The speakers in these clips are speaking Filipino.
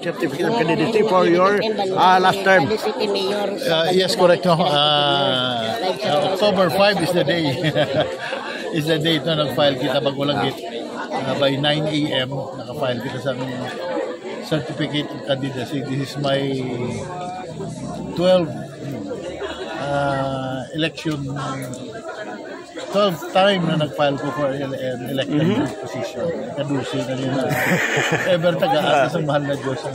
Certificate of candidacy for your last term. Yes, correct. No? October 5 is the day. Is the date na nag-file kita Bagulanggit. By 9 a.m. naka-file kita sa certificate of candidacy. This is my 12th election, 12th time na nag-file ko for an elected position. Kadusi na nila. Ever taga-atas ang mahal na Diyos ang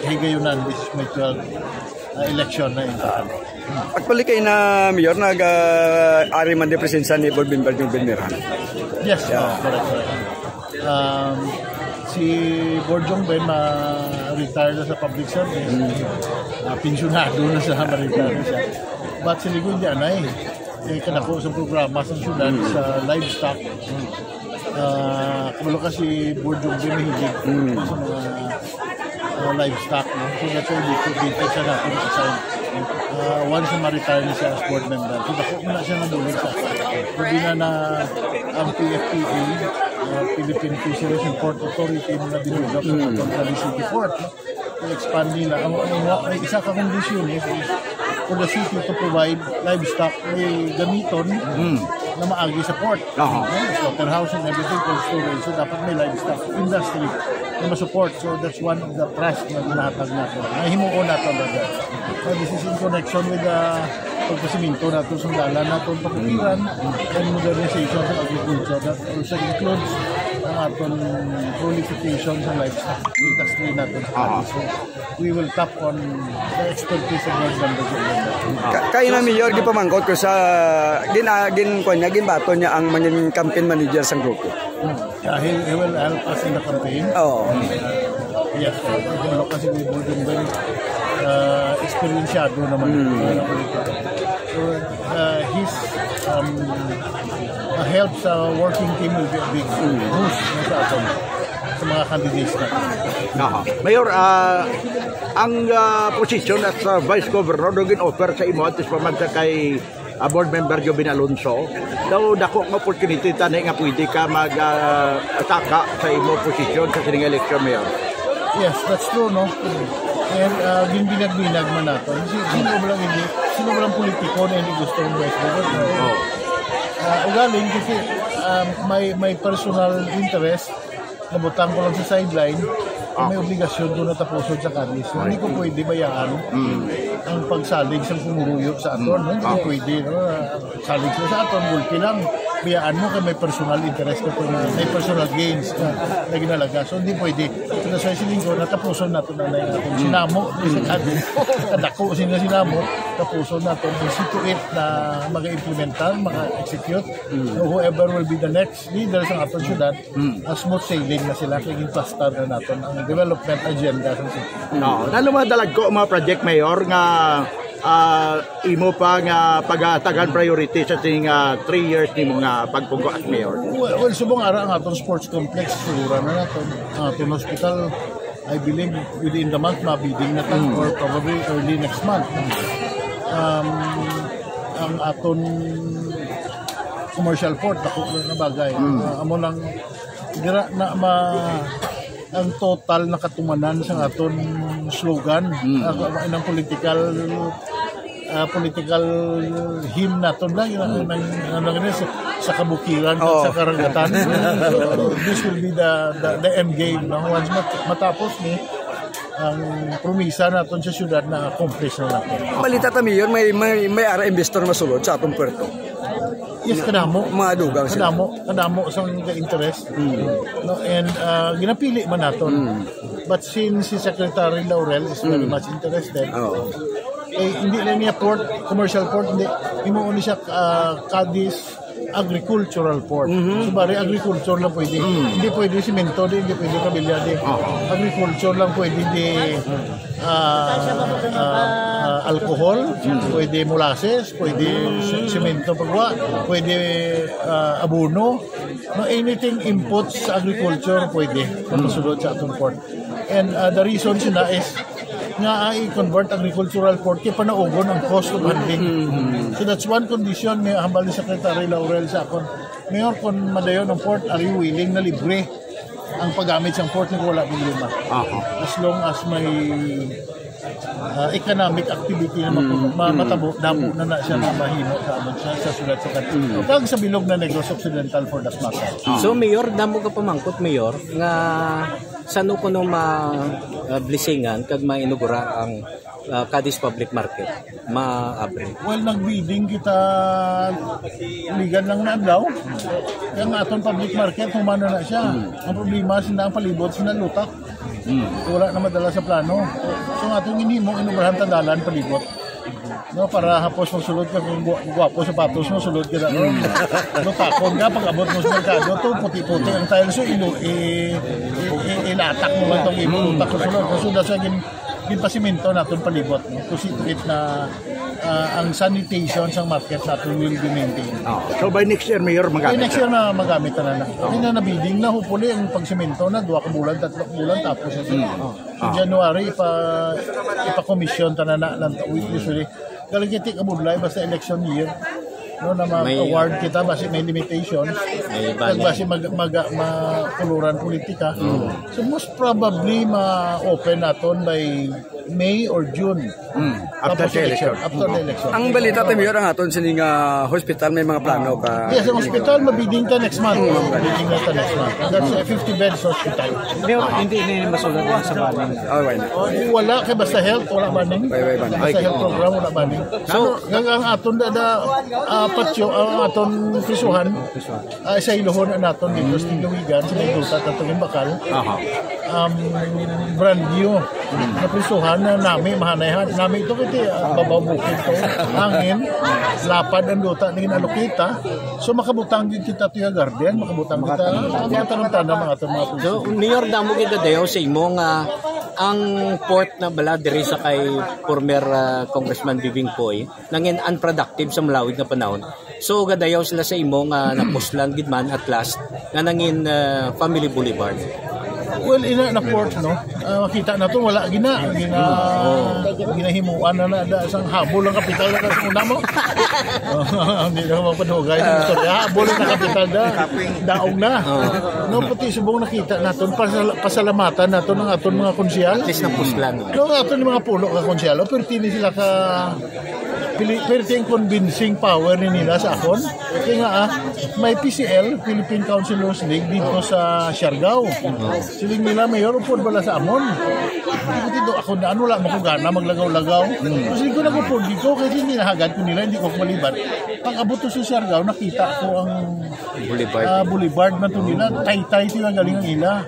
higayunan. This is my 12th election na ito. Actually kayo na mayor, nag-ari man di presensa ni Board Member yung Benmeran. Yes, correct. Si Borjong Ben ma-retire na sa public service. Pensionado na sa ma-retire na siya. But si Ligo hindi anay. Kanako sa programa sa syudad sa livestock. Kabalo kasi Borjong Ben mahilig sa mga livestock. No? So that's why dito siya natin assign. Once na ma-retire na siya as board member. So dako na siya nabulig sa hindi na ang PFPA, Philippine Fisheries and Port Authority na dinulog sa Pagkakali City Port. I-expand nila. Ang isa ka kondisyon is for the city to provide livestock may gamiton na maagi sa port. Slaughterhouse and everything for storage. So dapat may livestock industry na ma-support. So that's one of the trust na ginahatag natin. Nahimuon natin agad. So this is in connection with the pagkasiminto natin sa dala natin pagkatiran and modernization sa agriculture. That also includes ang ating prolification sa livestock industry natin. So we will tap on the expertise of board members. Kaya na mayor, di pamangkot ko sa ginbato niya ang maging campaign manager sa grupo. He will help us in the campaign. Yes, kasi may board member experiensyado naman. So his help sa working team will be a big boost sa mga candidates natin. Mayor, ang posisyon as Vice Governor doon offer sa imo at pamanta kay board member Jobin Alonso, daw dako ng opportunity tanay nga pwede ka mag-ataka sa imo posisyon sa sining election, Mayor. Yes, that's true, no? And binag-binag man nato. Sino ba lang politiko na hindi gusto ng Vice Governor? Ugaling kasi may personal interest, nabutang ko lang sa sideline, may obligasyon doon na tapuson sa kanlis. So, hindi ko pwede bayaan ang pagsalig sa pumuruyot sa aton. Hindi ko pwede. Salig ko sa aton, gulpi lang. Bayaan mo kay may personal interest na may personal gains na ginalaga. So, hindi pwede. So, nasa siling ko, natapuson natin na yung sinamo. Kadako sinamo, tapuson natin. Institute na mag-implementar, mag-execute. So, whoever will be the next leader sa aton syudad, smooth sailing na sila. Kaya implastar na natin ang development agenda sa city. Nalumadalag ko mga project, Mayor, nga imo pa nga pagatagan priority sa ting 3 years ni mga pagpugo at Mayor. Well, subong ara ang atong sports complex siguro na natin. Ang atong hospital, I believe within the month mabiding na tan or probably early next month. Ang atong commercial port ako na bagay. Amo lang dira na ang total na katumanan sa aton slogan ng political hymn naton lang sa kabukiran sa karagatan. So, this will be the end game. Once matapos ni ang promisa naton sa syudad na accomplish na natin. Balita ta mayor, may ara investor masulod sa atong puerto. Yes, kadamo. Mga dugang sila. Kadamo sa interest. No, and ginapili man naton. But since si Secretary Laurel is very much interested, hindi na niya port, commercial port, hindi mo siya Cadiz agricultural port. So bari agriculture lang pwede. Hindi pwede simento, hindi pwede kabilya. Agriculture lang pwede, hindi alcohol, pwede molasses, pwede simento pagwa, pwede abono. No, anything inputs sa agriculture pwede mapasulod sa atong port. And the reason sila is nga i-convert agricultural port kaya panaugon ang cost of handling. So that's one condition may hambal ni Secretary Laurel sa akon. Mayor, kung madayon ang port, are you willing na libre ang paggamit sa port ng wala problema. As long as may economic activity na matabo, dapo na siya na mahimo sa sulat sa kanila. Kag sa bilog na Negros Occidental for that matter. So Mayor, damo ka pamangkot Mayor nga sano ko nung blessingan kag mainugura ang Cadiz Public Market maabre. Well, nagbidding kita ligan lang na adlaw. Yang aton public market humano na siya. Ang problema sila ang palibot sila lutak. Wala na madala sa plano. So atong inimo inubrahan tandalan palibot. No, para hapos magsulod ka kung guwapo sa patos mo, sulod ka na. Lutakon ka, pag abot mo sa merkado, to puti-puti ang tile. So ilatak mo lang itong ilutak sa sulod. So that's why ginpasiminto natin palibot. No? To see to it na ang sanitation sa market natin will be maintained. So by next year, Mayor, magamit next year na magamit na. Hindi na nabiding na, hopefully ang pagsiminto na, 2 bulan, 3 bulan, tapos ito. So January, ipa-commission ta na lang. Usually, galagiti ka budlay, basta election year. No, na mag-award kita basi may limitations. Basi makuluran politika. So most probably ma-open naton by May or June. After the election. Ang balita tayo Mayor ang aton sining hospital may mga plano ka. Yes, ang hospital mabiding ta next month. Mabiding na ta next month. And that's a 50 beds hospital. Mayor, hindi masulod sa baning. Wala kay basta health, wala baning. Basta health program wala baning. So, ang aton patio, ang aton prisuhan sa ilohon naton dito sa Luwigan, sa Duta, Tatungin Bakal. Brand new na prisuhan na nami mahanayhan. Nami ito kiti bababukid to. Hangin, lapad ang Duta ningin alokita. So makabutang din kita tuya garden, makabutang kita mga tanong-tanong mga aton mga prisuhan. So, Mayor, damo kita dayo sa imo nga ang port na bala diri sa kay former Congressman Bibing Poy nangin unproductive sa malawig na panahon. So gadayaw sila sa imo nga napuslan gid man at last nga nangin Family Boulevard. Well, ina na port, no? Makita na to wala ginahimuan na isang habol ang kapital na sa una mo. Hindi na mapanugay ng istorya. Habol ang kapital na. Daog na. No, pati subong nakita naton pasalamatan naton ng aton mga konsyal. At least napuslan. No, aton mga pulo ka konsyal. Pero tini sila ka perting convincing power ni nila sa akon. Kaya nga may PCL, Philippine Councilors League dito sa Siargao. Siling nila mayor upod bala sa amon. Dito ako na ano lang makugana maglagaw-lagaw. Kasi ko nagupod dito kasi hindi nahagad ko nila, hindi ko maliban. Pag abot to sa Siargao, nakita ko ang boulevard na to nila. Tay-tay sila galing ang ila.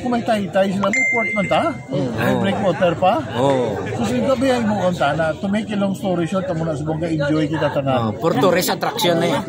Kung may tay-tay sila, may port man ta. May breakwater pa. So siling gabi ay mo na to make a long story short, tamo na subong enjoy kita tanan. For tourist attraction na yan.